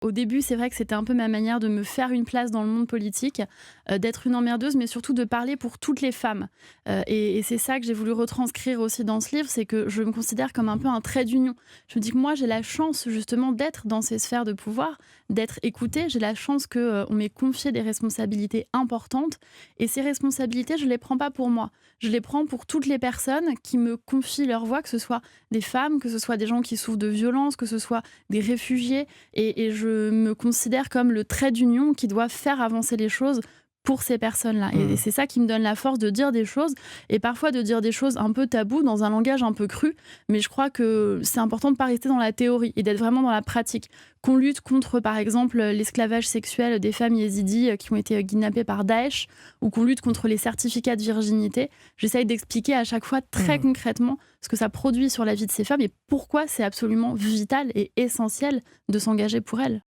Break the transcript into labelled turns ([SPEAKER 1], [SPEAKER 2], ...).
[SPEAKER 1] Au début, c'est vrai que c'était un peu ma manière de me faire une place dans le monde politique, d'être une emmerdeuse, mais surtout de parler pour toutes les femmes. Et c'est ça que j'ai voulu retranscrire aussi dans ce livre, c'est que je me considère comme un peu un trait d'union. Je me dis que moi, j'ai la chance justement d'être dans ces sphères de pouvoir, d'être écoutée. J'ai la chance qu'on m'ait confié des responsabilités importantes. Et ces responsabilités, je ne les prends pas pour moi. Je les prends pour toutes les personnes qui me confient leur voix, que ce soit des femmes, que ce soit des gens qui souffrent de violences, que ce soit des réfugiés. Et je me considère comme le trait d'union qui doit faire avancer les choses pour ces personnes-là. Et
[SPEAKER 2] Mmh.
[SPEAKER 1] c'est ça qui me donne la force de dire des choses et parfois de dire des choses un peu taboues dans un langage un peu cru. Mais je crois que c'est important de ne pas rester dans la théorie et d'être vraiment dans la pratique. Qu'on lutte contre, par exemple, l'esclavage sexuel des femmes yézidis qui ont été kidnappées par Daesh ou qu'on lutte contre les certificats de virginité. J'essaye d'expliquer à chaque fois très
[SPEAKER 2] Mmh.
[SPEAKER 1] concrètement ce que ça produit sur la vie de ces femmes et pourquoi c'est absolument vital et essentiel de s'engager pour elles.